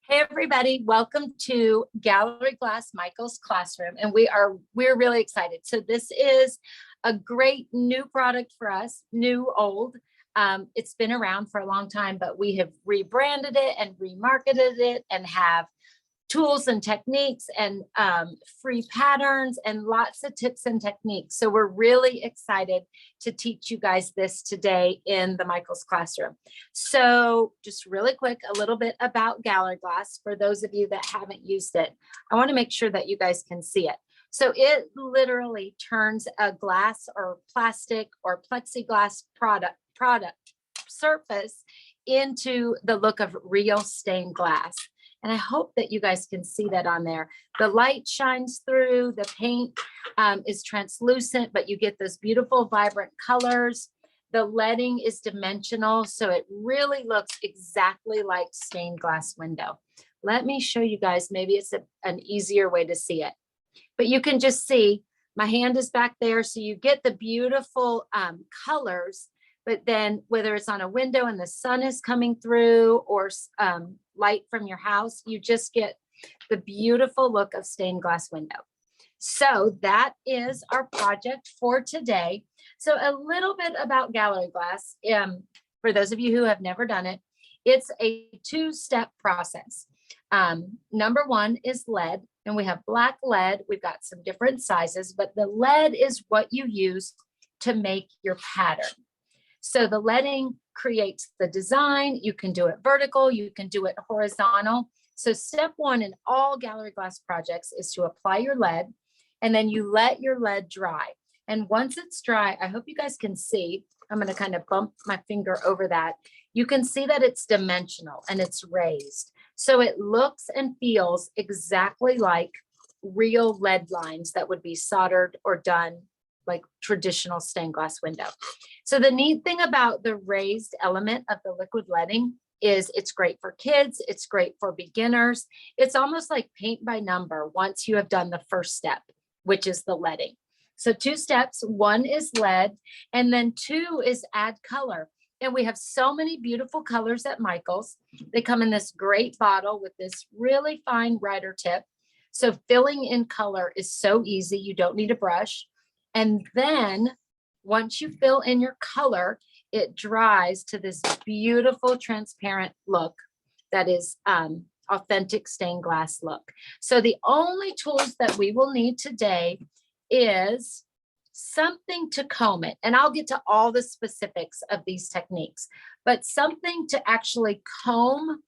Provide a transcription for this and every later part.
Hey everybody, welcome to Gallery Glass Michael's classroom, and we're really excited. So this is a great new product for us, new old. It's been around for a long time, but we have rebranded it and remarketed it and have tools and techniques and free patterns and lots of tips and techniques. So we're really excited to teach you guys this today in the Michael's classroom. So just really quick, a little bit about Gallery Glass for those of you that haven't used it. I want to make sure that you guys can see it. So it literally turns a glass or plastic or plexiglass product surface into the look of real stained glass. And I hope that you guys can see that on there. The light shines through, the paint is translucent, but you get those beautiful, vibrant colors. The leading is dimensional, so it really looks exactly like stained glass window. Let me show you guys, maybe it's an easier way to see it. But you can just see, my hand is back there, so you get the beautiful colors. But then whether it's on a window and the sun is coming through or light from your house, you just get the beautiful look of stained glass window. So that is our project for today. So a little bit about Gallery Glass. For those of you who have never done it, it's a two-step process. Number one is lead, and we have black lead. We've got some different sizes, but the lead is what you use to make your pattern. So the leading creates the design. You can do it vertical, you can do it horizontal. So step one in all Gallery Glass projects is to apply your lead, and then you let your lead dry. And once it's dry, I hope you guys can see, I'm going to kind of bump my finger over that. You can see that it's dimensional and it's raised. So it looks and feels exactly like real lead lines that would be soldered or done like traditional stained glass window. So the neat thing about the raised element of the liquid leading is it's great for kids. It's great for beginners. It's almost like paint by number once you have done the first step, which is the leading. So two steps, one is lead, and then two is add color. And we have so many beautiful colors at Michael's. They come in this great bottle with this really fine writer tip. So filling in color is so easy. You don't need a brush. And then once you fill in your color, it dries to this beautiful transparent look that is authentic stained glass look. So the only tools that we will need today is something to comb it. And I'll get to all the specifics of these techniques, but something to actually comb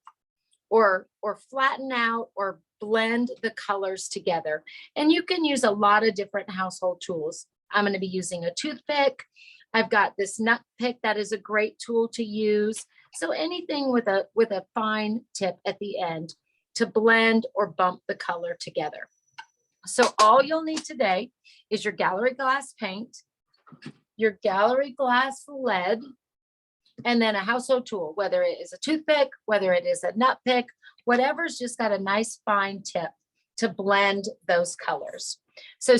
or flatten out or blend the colors together. And you can use a lot of different household tools. I'm going to be using a toothpick. I've got this nutpick that is a great tool to use. So anything with a fine tip at the end to blend or bump the color together. So all you'll need today is your Gallery Glass paint, your Gallery Glass lead, and then a household tool, whether it is a toothpick, whether it is a nutpick, whatever's just got a nice fine tip to blend those colors. So,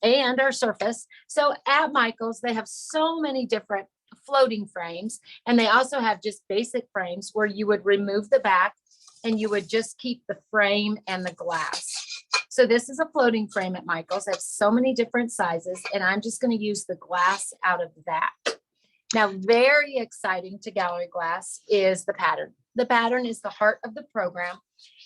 and our surface. So at Michael's, they have so many different floating frames, and they also have just basic frames where you would remove the back and you would just keep the frame and the glass. So this is a floating frame at Michael's. I have so many different sizes, and I'm just going to use the glass out of that. Now, very exciting to Gallery Glass is the pattern. The pattern is the heart of the program,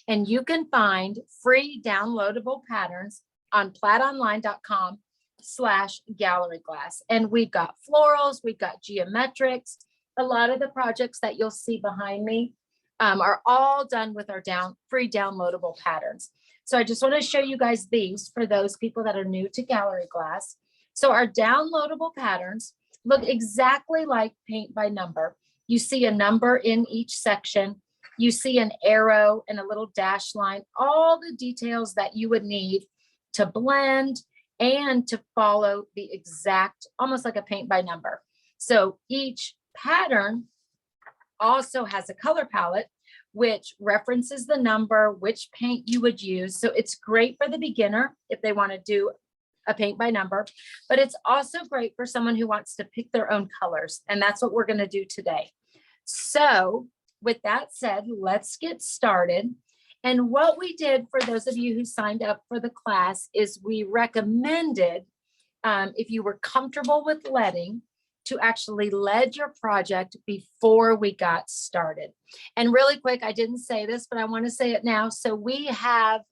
and you can find free downloadable patterns on plaidonline.com/galleryglass. And we've got florals, we've got geometrics. A lot of the projects that you'll see behind me are all done with our free downloadable patterns. So I just want to show you guys these for those people that are new to Gallery Glass. So our downloadable patterns look exactly like paint by number. You see a number in each section. You see an arrow and a little dash line, all the details that you would need to blend and to follow the exact, almost like a paint by number. So each pattern also has a color palette, which references the number, which paint you would use. So it's great for the beginner if they want to do a paint by number, but it's also great for someone who wants to pick their own colors. And that's what we're going to do today. So with that said, let's get started. And what we did for those of you who signed up for the class is we recommended, if you were comfortable with leading, to actually lead your project before we got started. And really quick, I didn't say this, but I want to say it now. So we have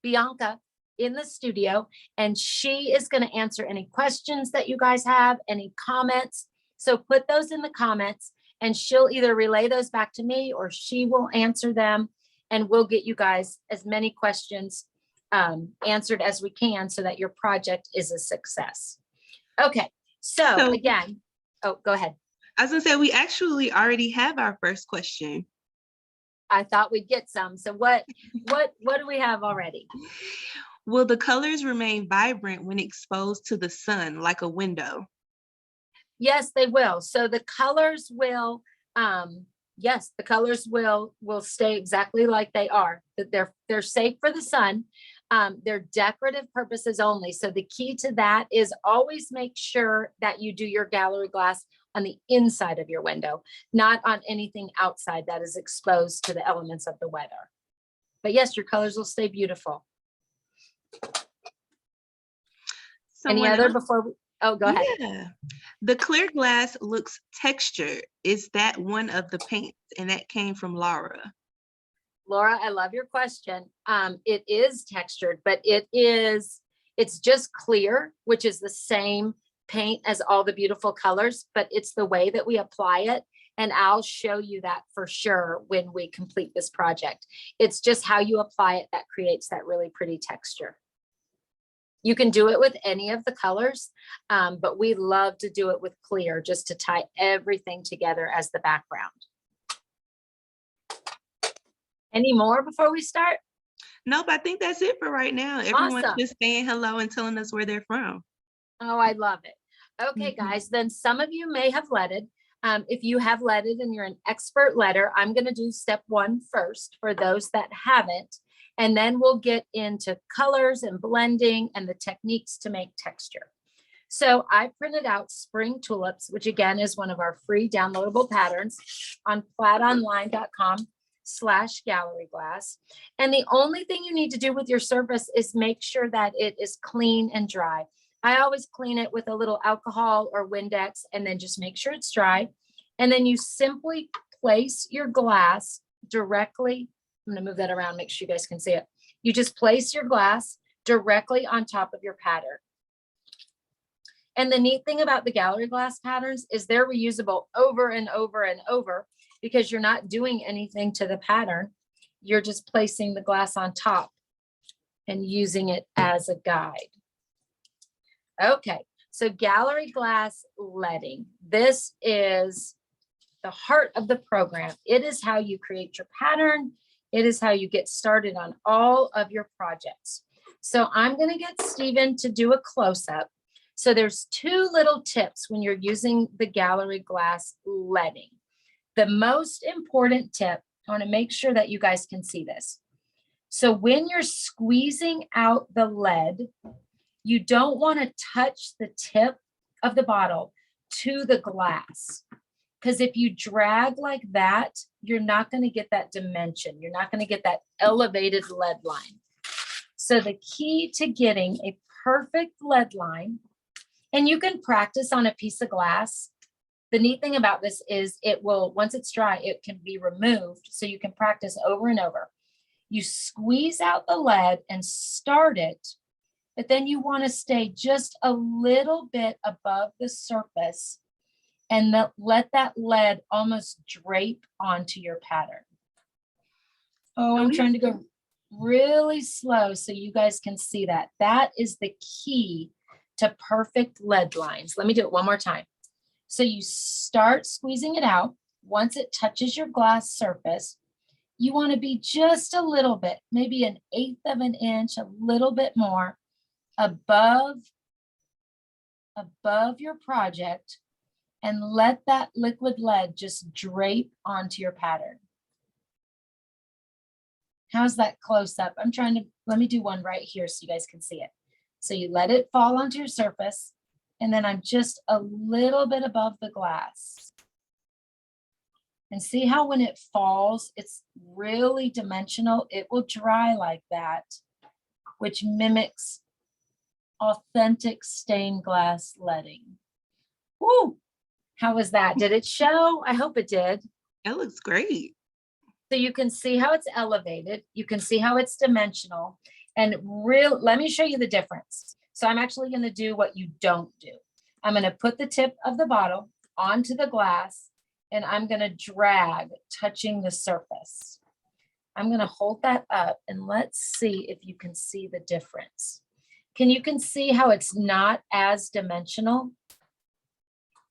Bianca in the studio, and she is going to answer any questions that you guys have, any comments. So put those in the comments, and she'll either relay those back to me or she will answer them. And we'll get you guys as many questions answered as we can so that your project is a success. Okay, so again, oh, go ahead. I was gonna say, we actually already have our first question. I thought we'd get some. So what do we have already? Will the colors remain vibrant when exposed to the sun, like a window? Yes, they will. So the colors will, yes, the colors will stay exactly like they are. That they're safe for the sun. They're decorative purposes only. So the key to that is always make sure that you do your gallery glass on the inside of your window, not on anything outside that is exposed to the elements of the weather. But yes, your colors will stay beautiful. Any other before we, oh, go ahead. Yeah. The clear glass looks textured. Is that one of the paints? And that came from Laura. Laura, I love your question. It is textured, but it's just clear, which is the same paint as all the beautiful colors, but it's the way that we apply it. And I'll show you that for sure when we complete this project. It's just how you apply it that creates that really pretty texture. You can do it with any of the colors, but we love to do it with clear just to tie everything together as the background. Any more before we start? Nope, I think that's it for right now. Everyone's Awesome. just saying hello and telling us where they're from. Oh, I love it. Okay, guys, then some of you may have leaded. If you have leaded and you're an expert leader, I'm going to do step 1 first for those that haven't. And then we'll get into colors and blending and the techniques to make texture. So I printed out spring tulips, which again is one of our free downloadable patterns on plaidonline.com/galleryglass. And the only thing you need to do with your surface is make sure that it is clean and dry. I always clean it with a little alcohol or Windex and then just make sure it's dry. And then you simply place your glass directly. I'm going to move that around, make sure you guys can see it. You just place your glass directly on top of your pattern. And the neat thing about the gallery glass patterns is they're reusable over and over and over because you're not doing anything to the pattern. You're just placing the glass on top and using it as a guide. Okay, so gallery glass leading. This is the heart of the program. It is how you create your pattern. It is how you get started on all of your projects. So I'm going to get Stephen to do a close-up. So there's 2 little tips when you're using the gallery glass leading. The most important tip, I want to make sure that you guys can see this. So when you're squeezing out the lead, you don't want to touch the tip of the bottle to the glass. Because if you drag like that, you're not going to get that dimension. You're not going to get that elevated lead line. So the key to getting a perfect lead line, and you can practice on a piece of glass. The neat thing about this is it will, once it's dry, it can be removed. So you can practice over and over. You squeeze out the lead and start it, but then you want to stay just a little bit above the surface and let that lead almost drape onto your pattern. Oh, I'm trying to go really slow so you guys can see that. That is the key to perfect lead lines. Let me do it one more time. So you start squeezing it out. Once it touches your glass surface, you want to be just a little bit, maybe 1/8 of an inch, a little bit more above your project, and let that liquid lead just drape onto your pattern. How's that close up? Let me do one right here so you guys can see it. So you let it fall onto your surface, and then I'm just a little bit above the glass. And see how when it falls, it's really dimensional. It will dry like that, which mimics authentic stained glass leading. Woo! How was that? Did it show? I hope it did. That looks great. So you can see how it's elevated. You can see how it's dimensional. And let me show you the difference. So I'm actually going to do what you don't do. I'm going to put the tip of the bottle onto the glass, and I'm going to drag, touching the surface. I'm going to hold that up, and let's see if you can see the difference. You can see how it's not as dimensional,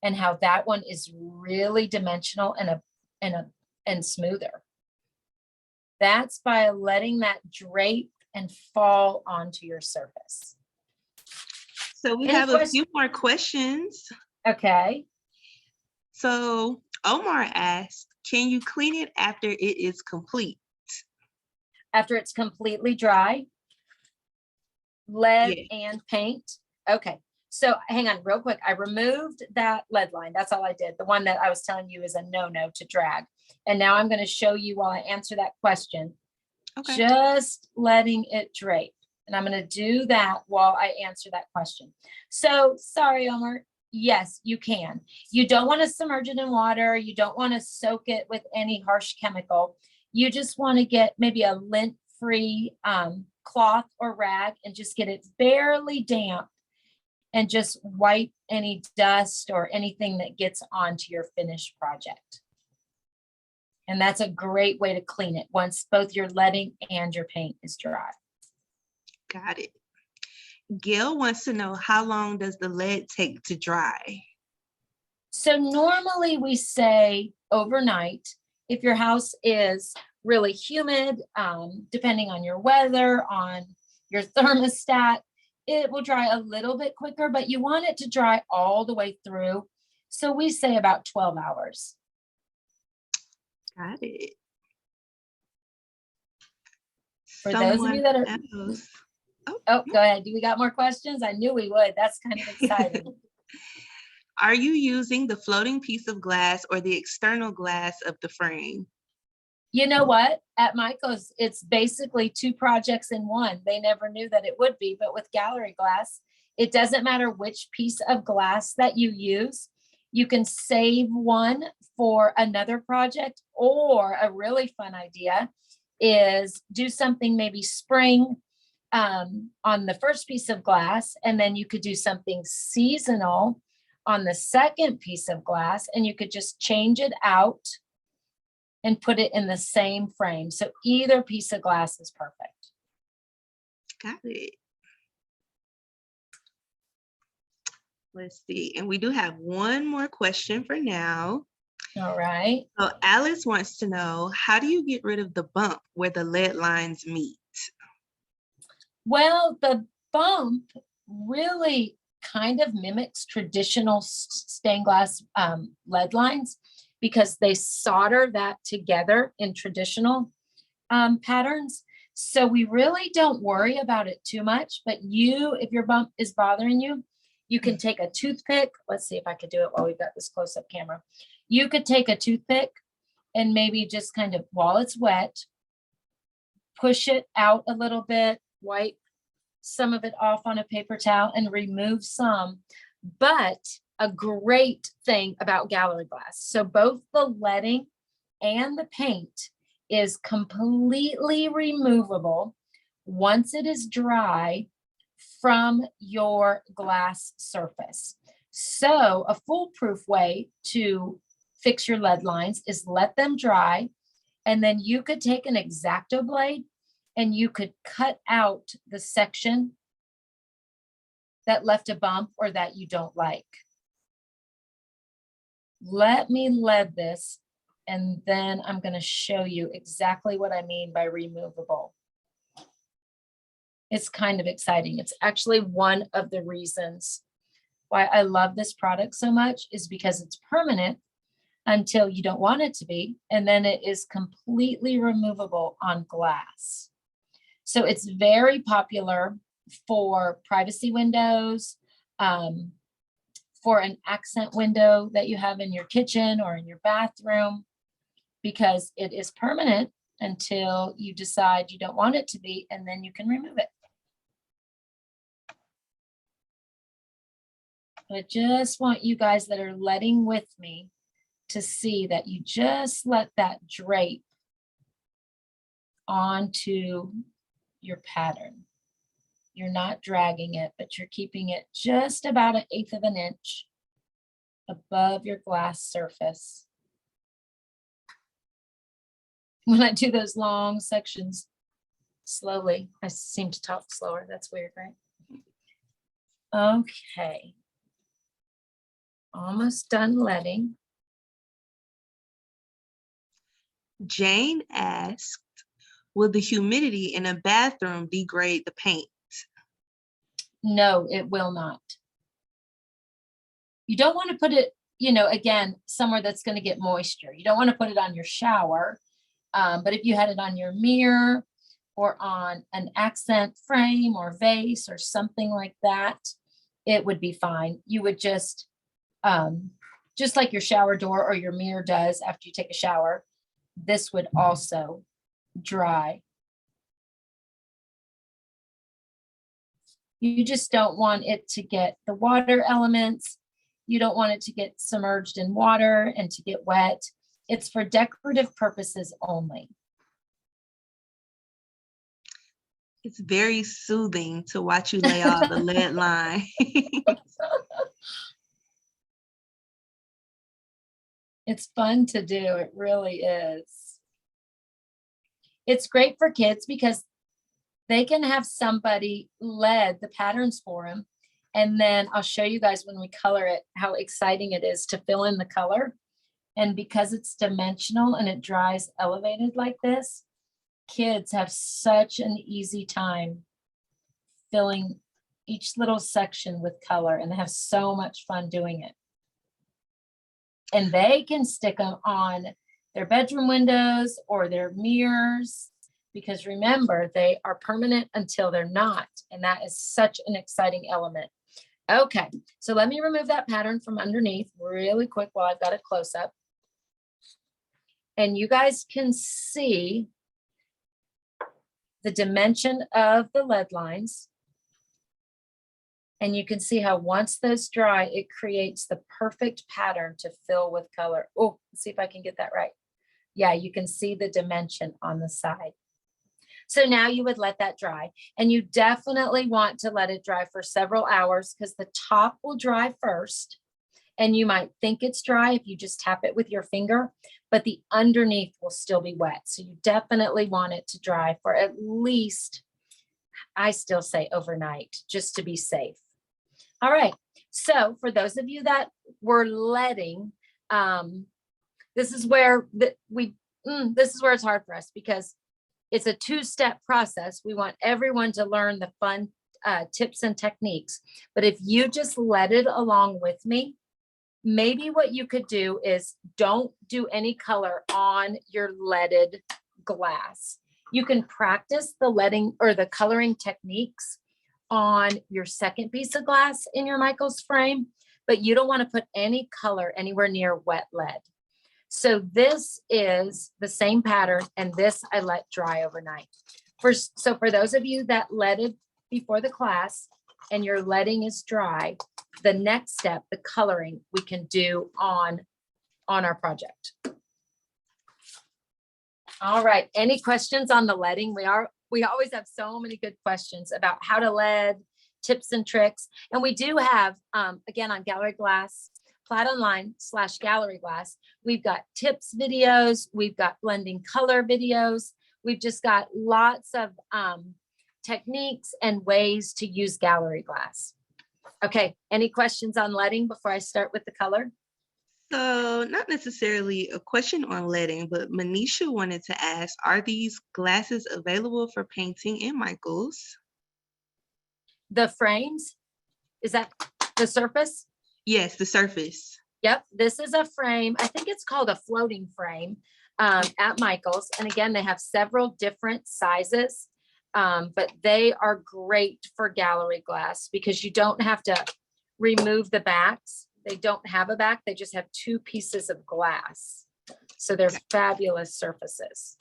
and how that one is really dimensional and smoother. That's by letting that drape and fall onto your surface. So we have a few more questions. Okay. So Omar asked, can you clean it after it is complete? After it's completely dry? Lead and paint? Okay. So hang on real quick. I removed that lead line. That's all I did. The one that I was telling you is a no-no to drag. And now I'm going to show you while I answer that question, just letting it drape. And I'm going to do that while I answer that question. So sorry, Omar. Yes, you can. You don't want to submerge it in water. You don't want to soak it with any harsh chemical. You just want to get maybe a lint-free cloth or rag and just get it barely damp and just wipe any dust or anything that gets onto your finished project. And that's a great way to clean it once both your leading and your paint is dry. Got it. Gail wants to know, how long does the lead take to dry? So normally we say overnight. If your house is really humid, depending on your weather, on your thermostat, it will dry a little bit quicker, but you want it to dry all the way through. So we say about 12 hours. Got it. For those of you that are... Oh, go ahead. Do we got more questions? I knew we would. That's kind of exciting. Are you using the floating piece of glass or the external glass of the frame? You know what? At Michael's, it's basically 2 projects in one. They never knew that it would be, but with gallery glass, it doesn't matter which piece of glass that you use. You can save one for another project, or a really fun idea is do something maybe spring on the first piece of glass, and then you could do something seasonal on the second piece of glass, and you could just change it out and put it in the same frame. So either piece of glass is perfect. Got it. Let's see. And we do have one more question for now. All right. So Alice wants to know, how do you get rid of the bump where the lead lines meet? Well, the bump really kind of mimics traditional stained glass lead lines, because they solder that together in traditional patterns. So we really don't worry about it too much, but if your bump is bothering you, you can take a toothpick. Let's see if I could do it while we've got this close-up camera. You could take a toothpick and maybe just kind of, while it's wet, push it out a little bit, wipe some of it off on a paper towel and remove some. But a great thing about gallery glass, so both the leading and the paint is completely removable once it is dry from your glass surface. So a foolproof way to fix your lead lines is let them dry, and then you could take an X-Acto blade and you could cut out the section that left a bump or that you don't like. Let me lead this, and then I'm going to show you exactly what I mean by removable. It's kind of exciting. It's actually one of the reasons why I love this product so much, is because it's permanent until you don't want it to be, and then it is completely removable on glass. So it's very popular for privacy windows, for an accent window that you have in your kitchen or in your bathroom. because it is permanent until you decide you don't want it to be, and then you can remove it. I just want you guys that are letting with me to see that you just let that drape onto your pattern. You're not dragging it, but you're keeping it just about 1/8 of an inch above your glass surface. When I do those long sections slowly, I seem to talk slower. That's weird, right? Okay. Almost done letting. Jane asked, will the humidity in a bathroom degrade the paint? No, it will not. You don't want to put it, again, somewhere that's going to get moisture. You don't want to put it on your shower. But if you had it on your mirror or on an accent frame or vase or something like that, it would be fine. You would just like your shower door or your mirror does after you take a shower, this would also dry. You just don't want it to get the water elements. You don't want it to get submerged in water and to get wet. It's for decorative purposes only. It's very soothing to watch you lay out the lead line. It's fun to do. It really is. It's great for kids because they can have somebody lead the patterns for them. And then I'll show you guys when we color it, how exciting it is to fill in the color. And because it's dimensional and it dries elevated like this, kids have such an easy time filling each little section with color, and they have so much fun doing it. And they can stick them on their bedroom windows or their mirrors, because remember, they are permanent until they're not. And that is such an exciting element. Okay, so let me remove that pattern from underneath really quick while I've got a close up. And you guys can see the dimension of the lead lines. And you can see how once those dry, it creates the perfect pattern to fill with color. Oh, let's see if I can get that right. Yeah, you can see the dimension on the side. So now you would let that dry, and you definitely want to let it dry for several hours because the top will dry first. And you might think it's dry if you just tap it with your finger, but the underneath will still be wet. So you definitely want it to dry for at least, I still say overnight, just to be safe. All right. So for those of you that were letting, this is where it's hard for us because it's a two-step process. We want everyone to learn the fun tips and techniques. But if you just let it along with me, maybe what you could do is don't do any color on your leaded glass. You can practice the leading or the coloring techniques on your second piece of glass in your Michaels frame, but you don't want to put any color anywhere near wet lead. So this is the same pattern, and this I let dry overnight. So for those of you that leaded before the class and your leading is dry, the next step, the coloring, we can do on our project. All right, any questions on the leading? We always have so many good questions about how to lead, tips and tricks. And we do have, again, on Gallery Glass, Platonline/Gallery Glass, we've got tips videos, we've got blending color videos, we've just got lots of techniques and ways to use Gallery Glass. Okay, any questions on leading before I start with the color? So not necessarily a question on leading, but Manisha wanted to ask, are these glasses available for painting in Michaels? The frames, is that the surface? Yes, the surface. Yep, this is a frame. I think it's called a floating frame at Michaels. And again, they have several different sizes, but they are great for gallery glass because you don't have to remove the backs. They don't have a back. They just have two pieces of glass. So they're fabulous surfaces.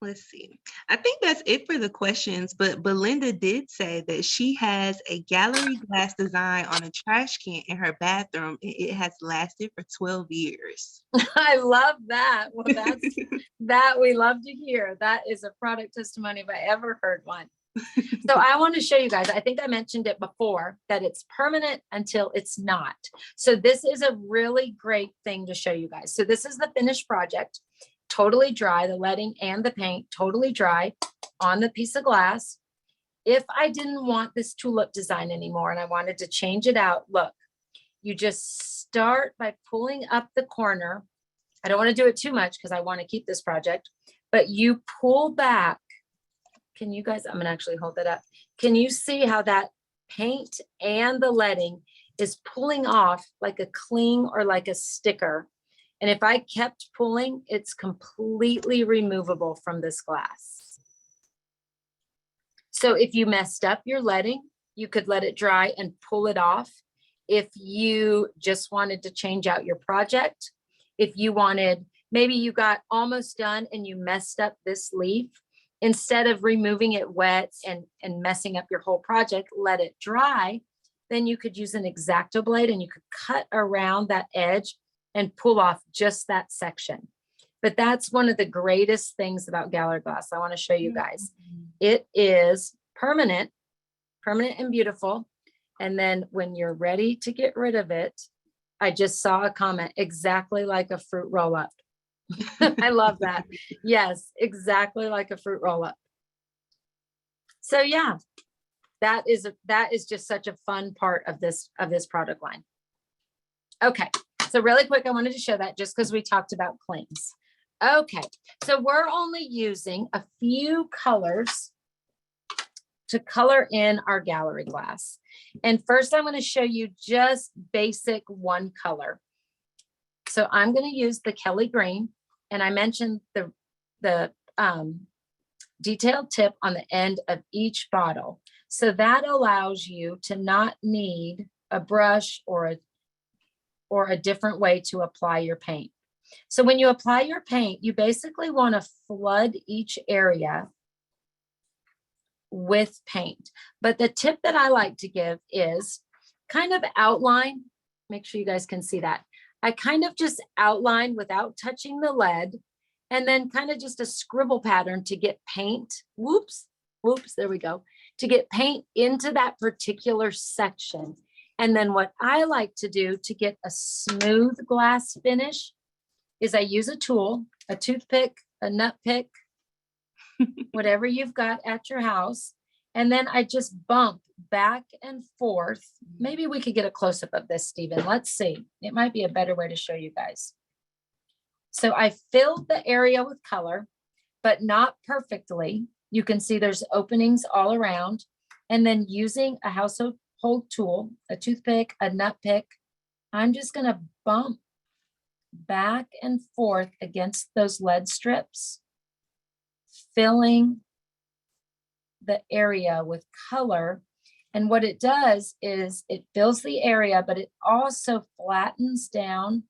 Let's see. I think that's it for the questions, but Belinda did say that she has a gallery glass design on a trash can in her bathroom, and it has lasted for 12 years. I love that. Well, that we love to hear. That is a product testimony if I ever heard one. So I want to show you guys, I think I mentioned it before, that it's permanent until it's not. So this is a really great thing to show you guys. So this is the finished project, totally dry, the leading and the paint totally dry on the piece of glass. If I didn't want this tulip design anymore and I wanted to change it out, look, you just start by pulling up the corner. I don't want to do it too much because I want to keep this project, but you pull back. Can you guys, I'm going to actually hold that up. Can you see how that paint and the leading is pulling off like a cling or like a sticker? And if I kept pulling, it's completely removable from this glass. So if you messed up your leading, you could let it dry and pull it off. If you just wanted to change out your project, if you wanted, maybe you got almost done and you messed up this leaf, instead of removing it wet and messing up your whole project, let it dry. Then you could use an X-Acto blade and you could cut around that edge and pull off just that section. But that's one of the greatest things about gallery glass. I want to show you guys. It is permanent and beautiful. And then when you're ready to get rid of it, I just saw a comment, exactly like a fruit roll-up. I love that. Yes, exactly like a fruit roll-up. So yeah, that is just such a fun part of this product line. Okay, so really quick, I wanted to show that just because we talked about clings. Okay, so we're only using a few colors to color in our gallery glass. And first I'm going to show you just basic one color. So I'm going to use the Kelly green, and I mentioned the detailed tip on the end of each bottle. So that allows you to not need a brush or a different way to apply your paint. So when you apply your paint, you basically want to flood each area with paint. But the tip that I like to give is kind of outline. Make sure you guys can see that. I kind of just outline without touching the lead, and then kind of just a scribble pattern to get paint. Whoops, there we go. To get paint into that particular section. And then what I like to do to get a smooth glass finish is I use a tool, a toothpick, a nutpick, whatever you've got at your house. And then I just bump back and forth. Maybe we could get a close-up of this, Stephen. Let's see. It might be a better way to show you guys. So I filled the area with color, but not perfectly. You can see there's openings all around. And then using a household tool, a toothpick, a nutpick, I'm just going to bump back and forth against those lead strips, filling the area with color. And what it does is it fills the area, but it also flattens down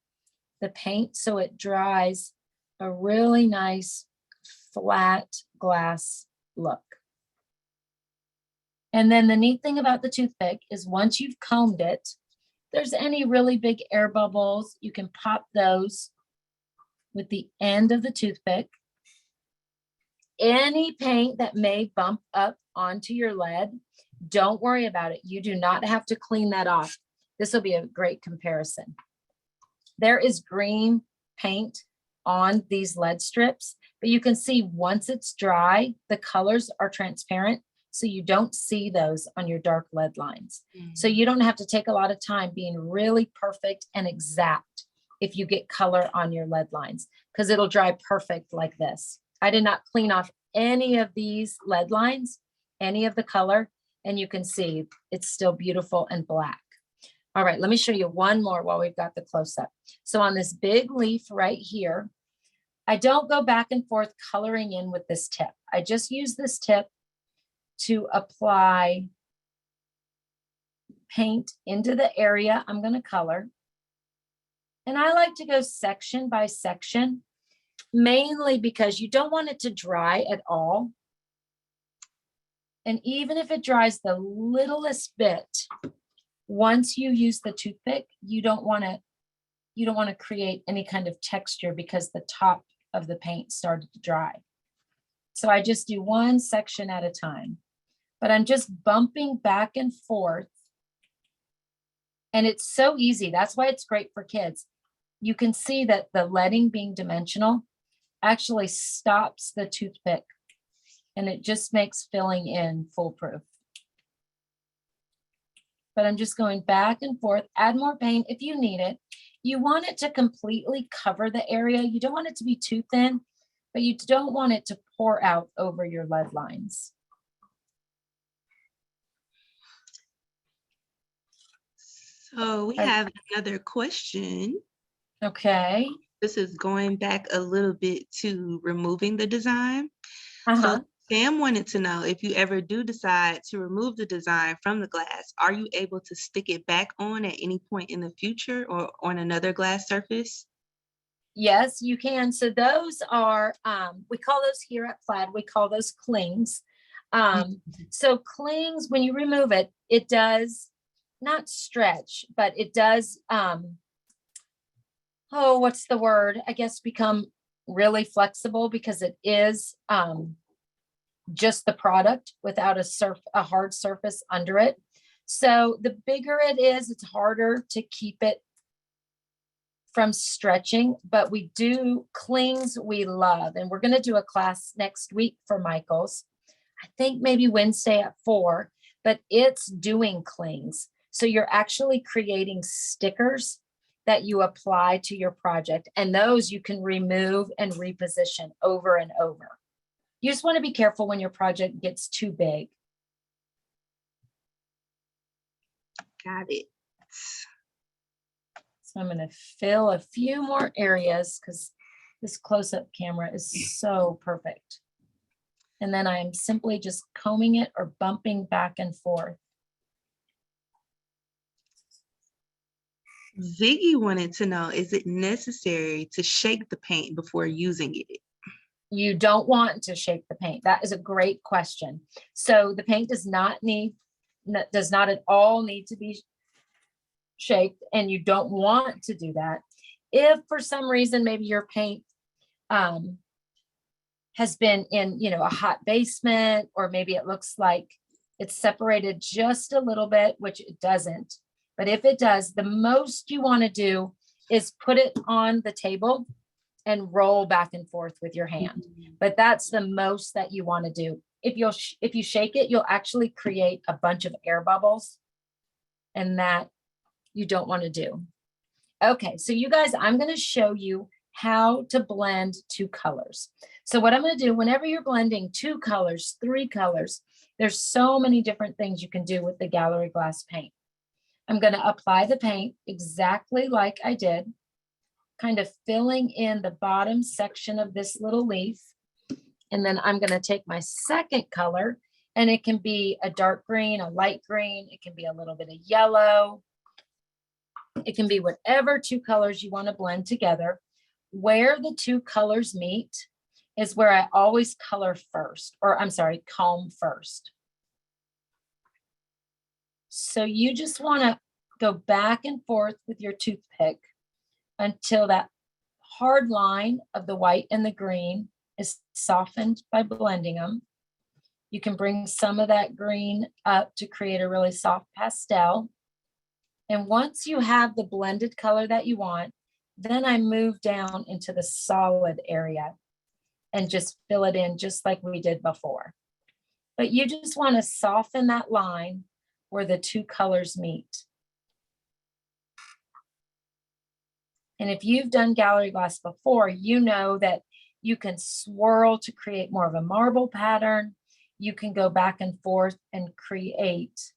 the paint so it dries a really nice flat glass look. And then the neat thing about the toothpick is once you've combed it, if there's any really big air bubbles, you can pop those with the end of the toothpick. Any paint that may bump up onto your lead, don't worry about it. You do not have to clean that off. This will be a great comparison. There is green paint on these lead strips, but you can see once it's dry, the colors are transparent, so you don't see those on your dark lead lines. So you don't have to take a lot of time being really perfect and exact if you get color on your lead lines, because it'll dry perfect like this. I did not clean off any of these lead lines, any of the color, and you can see it's still beautiful and black. All right, let me show you one more while we've got the close-up. So on this big leaf right here, I don't go back and forth coloring in with this tip. I just use this tip to apply paint into the area I'm going to color. And I like to go section by section mainly because you don't want it to dry at all. And even if it dries the littlest bit, once you use the toothpick, you don't want to create any kind of texture because the top of the paint started to dry. So I just do one section at a time, but I'm just bumping back and forth. And it's so easy. That's why it's great for kids. You can see that the leading being dimensional actually stops the toothpick, and it just makes filling in foolproof. But I'm just going back and forth. Add more paint if you need it. You want it to completely cover the area. You don't want it to be too thin, but you don't want it to pour out over your lead lines. So we have another question. Okay. This is going back a little bit to removing the design. Uh-huh. So Sam wanted to know, if you ever do decide to remove the design from the glass, are you able to stick it back on at any point in the future or on another glass surface? Yes, you can. So those are, we call those here at Plaid, we call those clings. So clings, when you remove it, it does not stretch, but it does, what's the word? I guess become really flexible because it is just the product without a hard surface under it. So the bigger it is, it's harder to keep it from stretching, but we do clings we love. And we're going to do a class next week for Michael's, I think maybe Wednesday at 4, but it's doing clings. So you're actually creating stickers that you apply to your project, and those you can remove and reposition over and over. You just want to be careful when your project gets too big. Got it. So I'm going to fill a few more areas because this close-up camera is so perfect. And then I'm simply just combing it or bumping back and forth. Ziggy wanted to know, is it necessary to shake the paint before using it? You don't want to shake the paint. That is a great question. So the paint does not at all need to be shaked, and you don't want to do that. If for some reason maybe your paint has been in, a hot basement, or maybe it looks like it's separated just a little bit, which it doesn't. But if it does, the most you want to do is put it on the table and roll back and forth with your hand. But that's the most that you want to do. If you shake it, you'll actually create a bunch of air bubbles, and that you don't want to do. Okay, so you guys, I'm going to show you how to blend 2 colors. So what I'm going to do, whenever you're blending 2 colors, 3 colors, there's so many different things you can do with the gallery glass paint. I'm going to apply the paint exactly like I did, kind of filling in the bottom section of this little leaf. And then I'm going to take my second color, and it can be a dark green, a light green. It can be a little bit of yellow. It can be whatever 2 colors you want to blend together. Where the 2 colors meet is where I always comb first. So you just want to go back and forth with your toothpick until that hard line of the white and the green is softened by blending them. You can bring some of that green up to create a really soft pastel. And once you have the blended color that you want, then I move down into the solid area and just fill it in just like we did before. But you just want to soften that line where the 2 colors meet. And if you've done gallery glass before, you know that you can swirl to create more of a marble pattern. You can go back and forth and create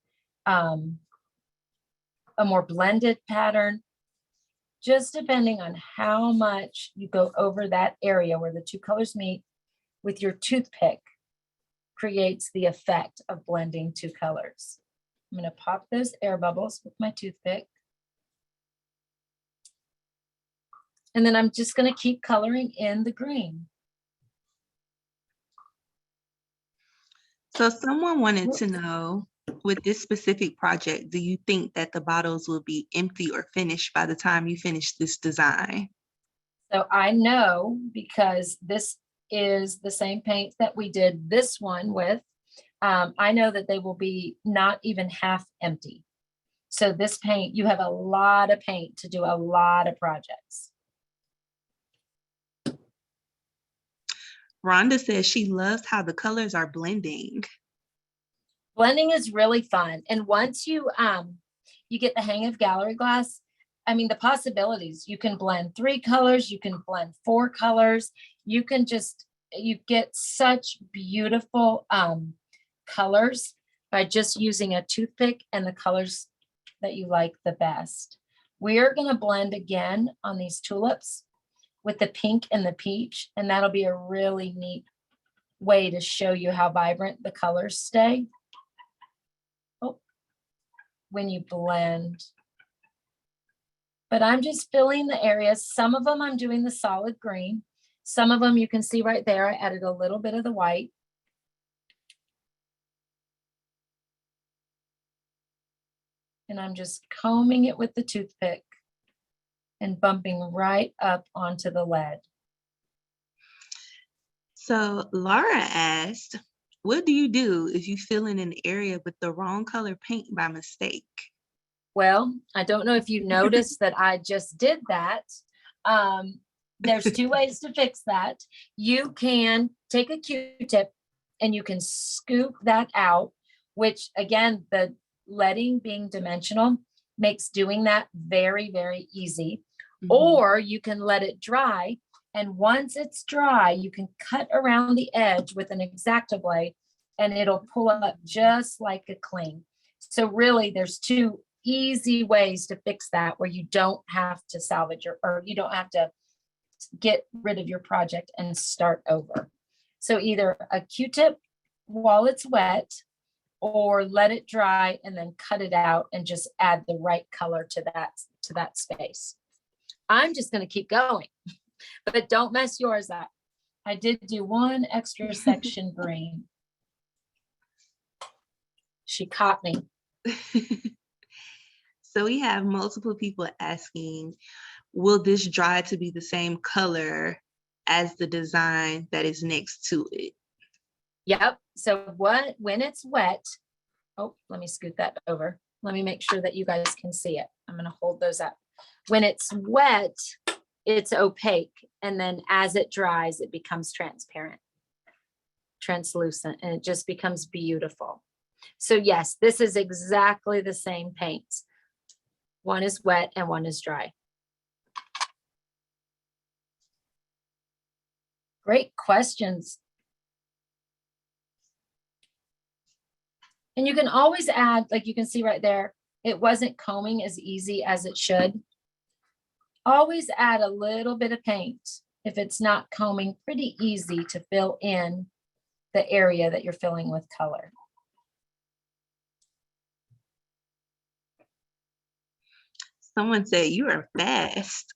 a more blended pattern, just depending on how much you go over that area where the 2 colors meet with your toothpick creates the effect of blending 2 colors. I'm going to pop those air bubbles with my toothpick. And then I'm just going to keep coloring in the green. So someone wanted to know, with this specific project, do you think that the bottles will be empty or finished by the time you finish this design? So I know, because this is the same paint that we did this one with. I know that they will be not even half empty. So this paint, you have a lot of paint to do a lot of projects. Rhonda says she loves how the colors are blending. Blending is really fun. And once you get the hang of gallery glass, I mean, the possibilities, you can blend 3 colors, you can blend 4 colors, you get such beautiful colors by just using a toothpick and the colors that you like the best. We're going to blend again on these tulips with the pink and the peach, and that'll be a really neat way to show you how vibrant the colors stay. Oh, when you blend. But I'm just filling the areas. Some of them I'm doing the solid green. Some of them you can see right there, I added a little bit of the white. And I'm just combing it with the toothpick and bumping right up onto the lead. So Laura asked, what do you do if you fill in an area with the wrong color paint by mistake? Well, I don't know if you noticed that I just did that. There's 2 ways to fix that. You can take a Q-tip and you can scoop that out, which again, the leading being dimensional makes doing that very, very easy. Mm-hmm. Or you can let it dry. And once it's dry, you can cut around the edge with an X-Acto blade and it'll pull up just like a cling. So really there's 2 easy ways to fix that where you don't have to salvage or you don't have to get rid of your project and start over. So either a Q-tip while it's wet, or let it dry and then cut it out and just add the right color to that space. I'm just going to keep going, but don't mess yours up. I did do 1 extra section green. She caught me. So we have multiple people asking, will this dry to be the same color as the design that is next to it? Yep. So when it's wet, oh, let me scoot that over. Let me make sure that you guys can see it. I'm going to hold those up. When it's wet, it's opaque. And then as it dries, it becomes transparent, translucent, and it just becomes beautiful. So yes, this is exactly the same paint. One is wet and one is dry. Great questions. And you can always add, like you can see right there, it wasn't combing as easy as it should. Always add a little bit of paint if it's not combing, pretty easy to fill in the area that you're filling with color. Someone said you are fast.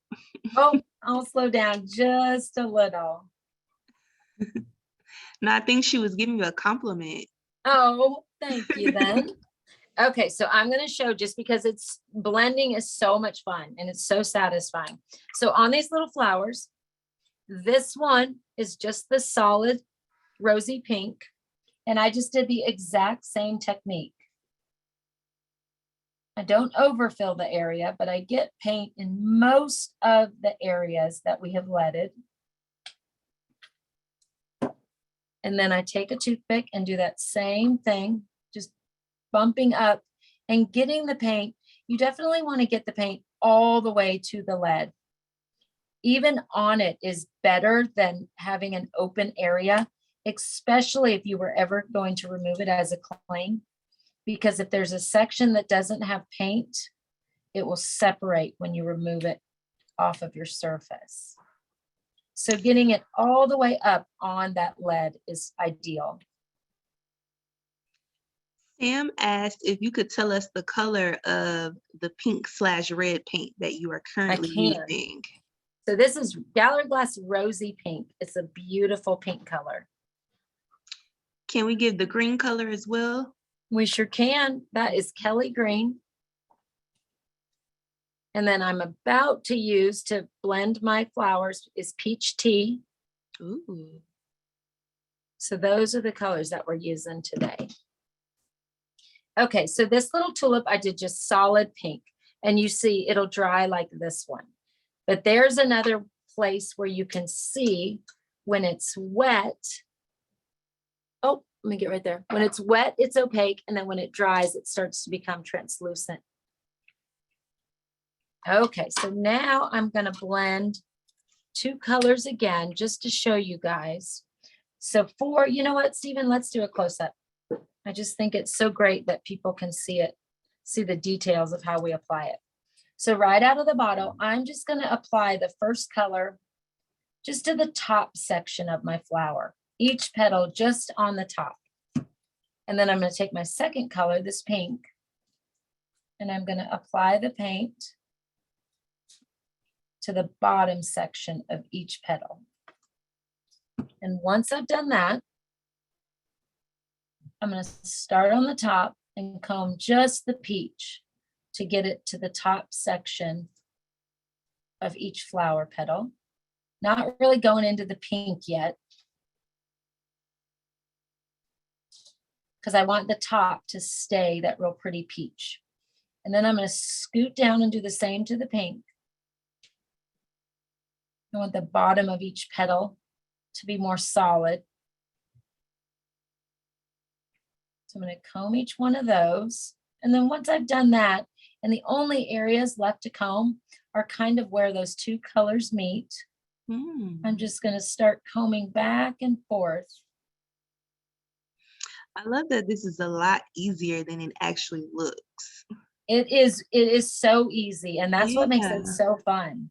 Oh, I'll slow down just a little. No, I think she was giving you a compliment. Oh, thank you then. Okay, so I'm going to show, just because it's blending is so much fun and it's so satisfying. So on these little flowers, this one is just the solid rosy pink. And I just did the exact same technique. I don't overfill the area, but I get paint in most of the areas that we have leaded. And then I take a toothpick and do that same thing, just bumping up and getting the paint. You definitely want to get the paint all the way to the lead. Even on it is better than having an open area, especially if you were ever going to remove it as a cling. Because if there's a section that doesn't have paint, it will separate when you remove it off of your surface. So getting it all the way up on that lead is ideal. Sam asked if you could tell us the color of the pink/red paint that you are currently using. So this is Gallery Glass Rosy Pink. It's a beautiful pink color. Can we give the green color as well? We sure can. That is Kelly Green. And then I'm about to use to blend my flowers is Peach Tea. Ooh. So those are the colors that we're using today. Okay, so this little tulip, I did just solid pink. And you see it'll dry like this one. But there's another place where you can see when it's wet. Oh, let me get right there. When it's wet, it's opaque. And then when it dries, it starts to become translucent. Okay, so now I'm going to blend two colors again, just to show you guys. So you know what, Stephen, let's do a close-up. I just think it's so great that people can see it, see the details of how we apply it. So right out of the bottle, I'm just going to apply the first color just to the top section of my flower, each petal just on the top. And then I'm going to take my second color, this pink, and I'm going to apply the paint to the bottom section of each petal. And once I've done that, I'm going to start on the top and comb just the peach to get it to the top section of each flower petal. Not really going into the pink yet, because I want the top to stay that real pretty peach. And then I'm going to scoot down and do the same to the pink. I want the bottom of each petal to be more solid. So I'm going to comb each one of those. And then once I've done that, and the only areas left to comb are kind of where those two colors meet. I'm just going to start combing back and forth. I love that this is a lot easier than it actually looks. It is so easy, and that's what makes it so fun.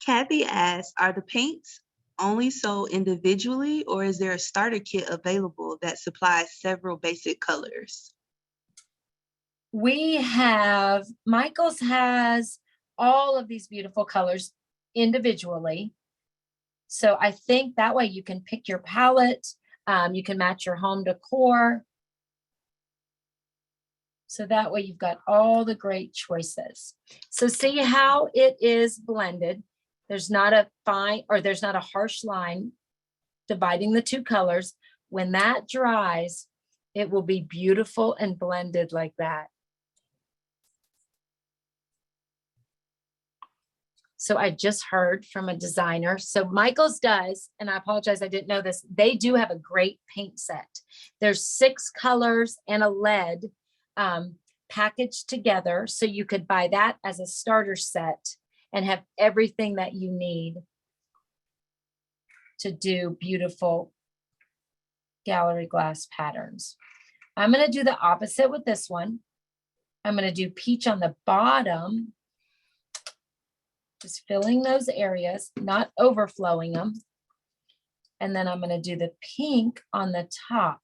Kathy asks, are the paints only sold individually, or is there a starter kit available that supplies several basic colors? We have, Michael's has all of these beautiful colors individually. So I think that way you can pick your palette. You can match your home decor. So that way you've got all the great choices. So see how it is blended. There's not a fine, or there's not a harsh line dividing the two colors. When that dries, it will be beautiful and blended like that. So I just heard from a designer. So Michael's does, and I apologize, I didn't know this. They do have a great paint set. There's 6 colors and a lead packaged together. So you could buy that as a starter set and have everything that you need to do beautiful gallery glass patterns. I'm going to do the opposite with this one. I'm going to do peach on the bottom, just filling those areas, not overflowing them. And then I'm going to do the pink on the top.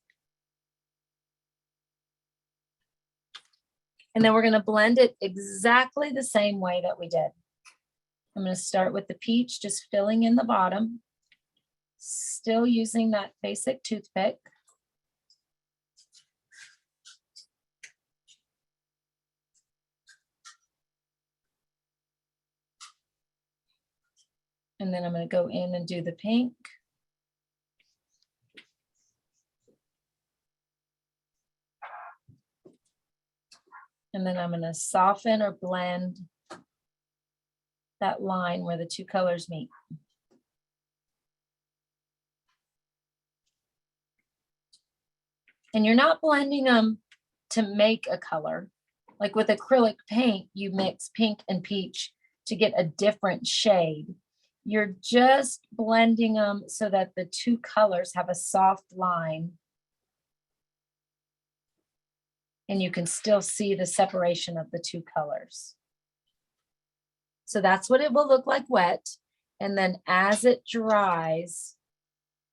And then we're going to blend it exactly the same way that we did. I'm going to start with the peach, just filling in the bottom, still using that basic toothpick. And then I'm going to go in and do the pink. And then I'm going to soften or blend that line where the two colors meet. And you're not blending them to make a color. Like with acrylic paint, you mix pink and peach to get a different shade. You're just blending them so that the two colors have a soft line. And you can still see the separation of the two colors. So that's what it will look like wet. And then as it dries,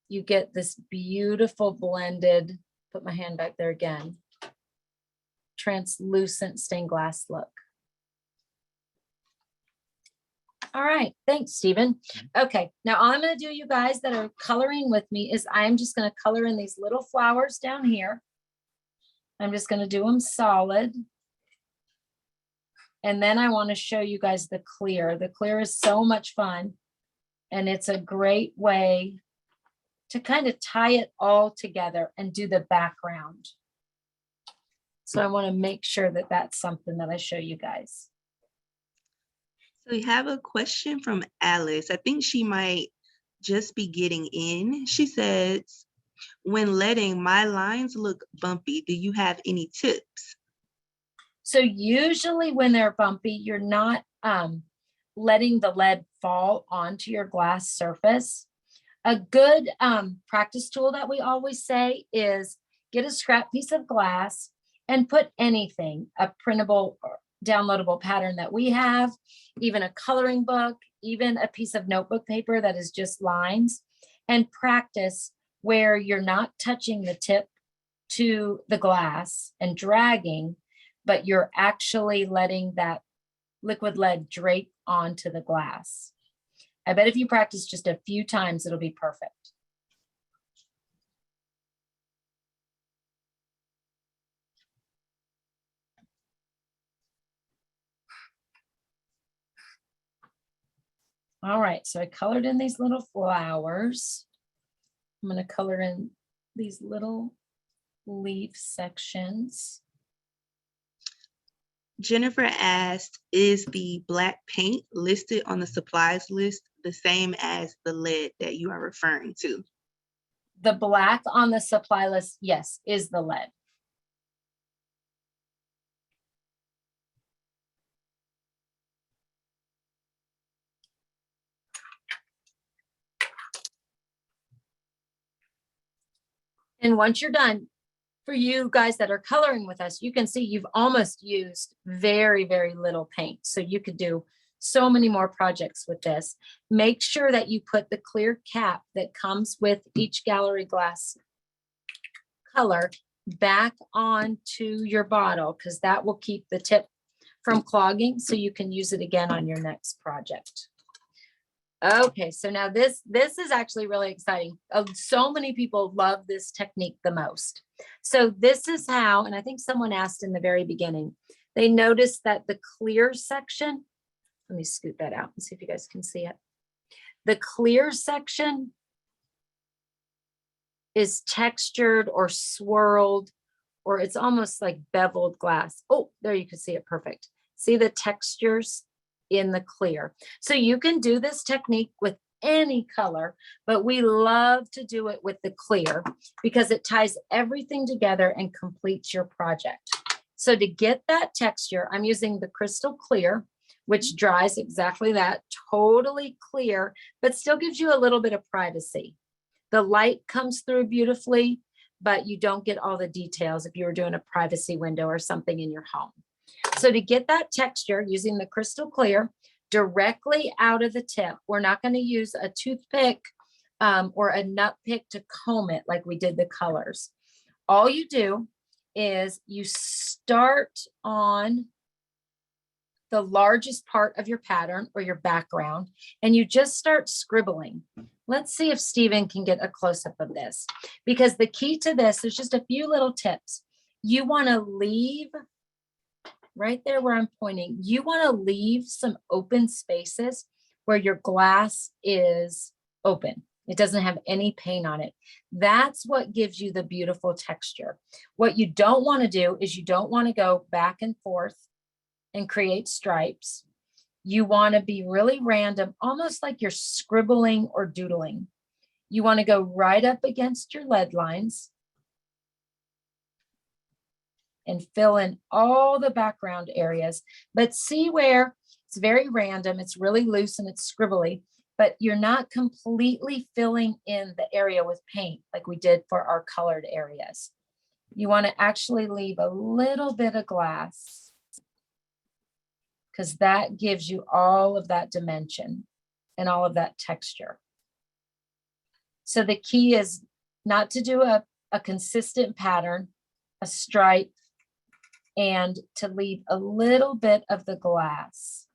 you get this beautiful blended, put my hand back there again, translucent stained glass look. All right, thanks, Stephen. Okay, now all I'm going to do, you guys that are coloring with me, is I'm just going to color in these little flowers down here. I'm just going to do them solid. And then I want to show you guys the clear. The clear is so much fun. And it's a great way to kind of tie it all together and do the background. So I want to make sure that that's something that I show you guys. So we have a question from Alice. I think she might just be getting in. She says, when letting my lines look bumpy, do you have any tips? So usually when they're bumpy, you're not letting the lead fall onto your glass surface. A good practice tool that we always say is get a scrap piece of glass and put anything, a printable or downloadable pattern that we have, even a coloring book, even a piece of notebook paper that is just lines, and practice where you're not touching the tip to the glass and dragging, but you're actually letting that liquid lead drape onto the glass. I bet if you practice just a few times, it'll be perfect. All right, so I colored in these little flowers. I'm going to color in these little leaf sections. Jennifer asked, is the black paint listed on the supplies list the same as the lead that you are referring to? The black on the supply list, yes, is the lead. And once you're done, for you guys that are coloring with us, you can see you've almost used very, very little paint. So you could do so many more projects with this. Make sure that you put the clear cap that comes with each gallery glass color back onto your bottle, because that will keep the tip from clogging so you can use it again on your next project. Okay, so now this is actually really exciting. So many people love this technique the most. So this is how, and I think someone asked in the very beginning, they noticed that the clear section, let me scoot that out and see if you guys can see it. The clear section is textured or swirled, or it's almost like beveled glass. Oh, there you can see it perfect. See the textures in the clear. So you can do this technique with any color, but we love to do it with the clear because it ties everything together and completes your project. So to get that texture, I'm using the crystal clear, which dries exactly that, totally clear, but still gives you a little bit of privacy. The light comes through beautifully, but you don't get all the details if you were doing a privacy window or something in your home. So to get that texture using the crystal clear directly out of the tip, we're not going to use a toothpick or a nut pick to comb it like we did the colors. All you do is you start on the largest part of your pattern or your background, and you just start scribbling. Let's see if Stephen can get a close-up of this, because the key to this, there's just a few little tips. You want to leave right there where I'm pointing, you want to leave some open spaces where your glass is open. It doesn't have any paint on it. That's what gives you the beautiful texture. What you don't want to do is you don't want to go back and forth and create stripes. You want to be really random, almost like you're scribbling or doodling. You want to go right up against your lead lines and fill in all the background areas, but see where it's very random, it's really loose and it's scribbly, but you're not completely filling in the area with paint like we did for our colored areas. You want to actually leave a little bit of glass because that gives you all of that dimension and all of that texture. So the key is not to do a consistent pattern, a stripe, and to leave a little bit of the glass.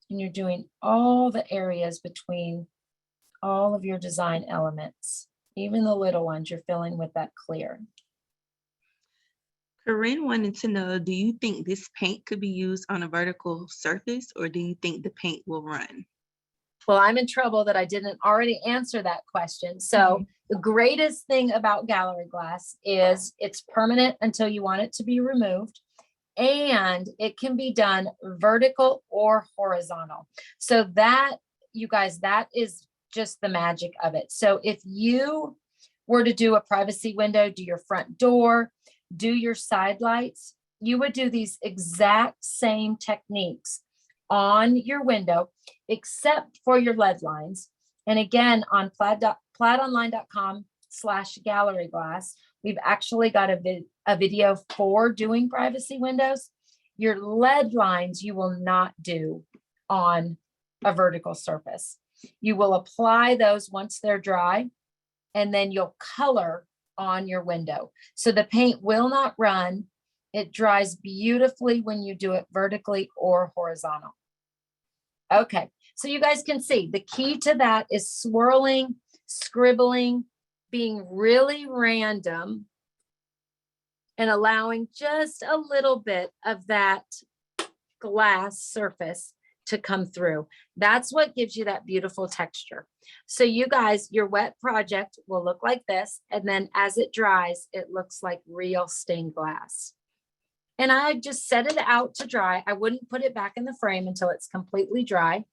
And you're doing all the areas between all of your design elements, even the little ones you're filling with that clear. Corinne wanted to know, do you think this paint could be used on a vertical surface, or do you think the paint will run? Well, I'm in trouble that I didn't already answer that question. So the greatest thing about gallery glass is it's permanent until you want it to be removed. And it can be done vertical or horizontal. So that, you guys, that is just the magic of it. So if you were to do a privacy window, do your front door, do your side lights, you would do these exact same techniques on your window, except for your lead lines. And again, on plaidonline.com/gallery glass, we've actually got a video for doing privacy windows. Your lead lines you will not do on a vertical surface. You will apply those once they're dry, and then you'll color on your window. So the paint will not run. It dries beautifully when you do it vertically or horizontal. Okay, so you guys can see the key to that is swirling, scribbling, being really random, and allowing just a little bit of that glass surface to come through. That's what gives you that beautiful texture. So you guys, your wet project will look like this. And then as it dries, it looks like real stained glass. And I just set it out to dry. I wouldn't put it back in the frame until it's completely dry.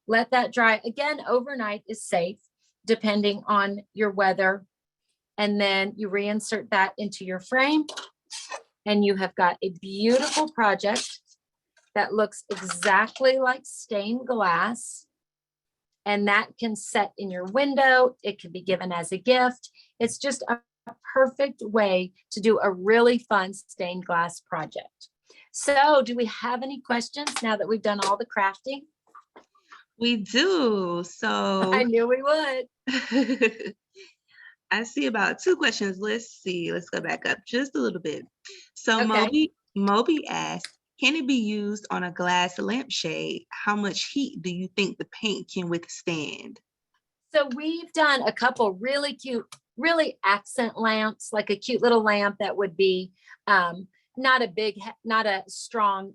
Let that dry. Again, overnight is safe, depending on your weather. And then you reinsert that into your frame. And you have got a beautiful project that looks exactly like stained glass. And that can set in your window. It can be given as a gift. It's just a perfect way to do a really fun stained glass project. So do we have any questions now that we've done all the crafting? We do. So I knew we would. I see about 2 questions. Let's see. Let's go back up just a little bit. So Okay. Moby asked, can it be used on a glass lampshade? How much heat do you think the paint can withstand? So we've done a couple really cute, really accent lamps, like a cute little lamp that would be not a strong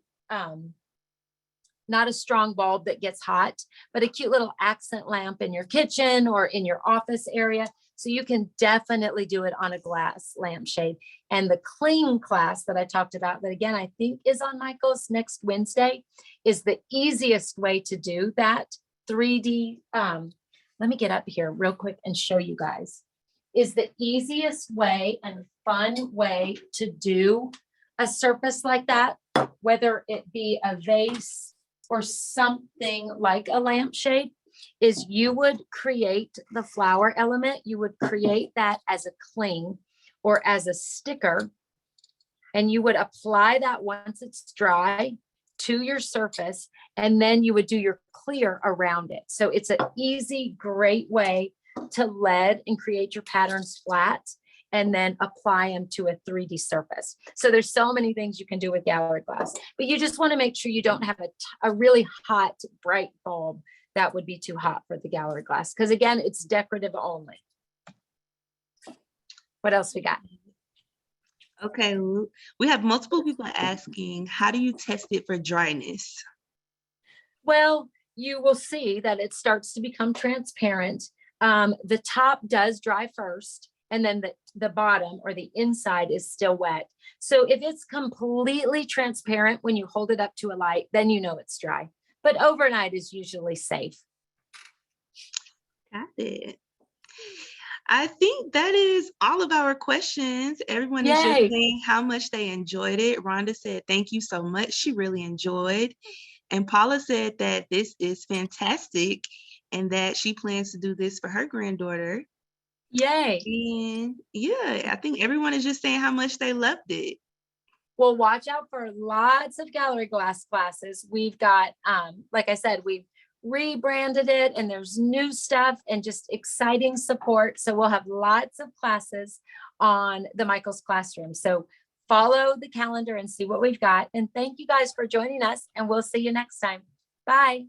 bulb that gets hot, but a cute little accent lamp in your kitchen or in your office area. So you can definitely do it on a glass lampshade. And the clean class that I talked about, that again, I think is on Michael's next Wednesday, is the easiest way to do that 3D. Let me get up here real quick and show you guys. Is the easiest way and fun way to do a surface like that, whether it be a vase or something like a lampshade, is you would create the flower element. You would create that as a cling or as a sticker, and you would apply that once it's dry to your surface, and then you would do your clear around it. So it's an easy, great way to lead and create your patterns flat and then apply them to a 3D surface. So there's so many things you can do with gallery glass, but you just want to make sure you don't have a really hot, bright bulb. That would be too hot for the gallery glass, because again, it's decorative only. What else we got? Okay, we have multiple people asking, how do you test it for dryness? Well, you will see that it starts to become transparent. The top does dry first, and then the bottom or the inside is still wet. So if it's completely transparent when you hold it up to a light, then you know it's dry. But overnight is usually safe. Got it. I think that is all of our questions. Everyone is just saying how much they enjoyed it. Rhonda said, thank you so much. She really enjoyed. And Paula said that this is fantastic and that she plans to do this for her granddaughter. Yay. And yeah, I think everyone is just saying how much they loved it. Well, watch out for lots of gallery glass classes. We've got, like I said, we've rebranded it, and there's new stuff and just exciting support. So we'll have lots of classes on the Michael's Classroom. So follow the calendar and see what we've got. And thank you guys for joining us, and we'll see you next time. Bye.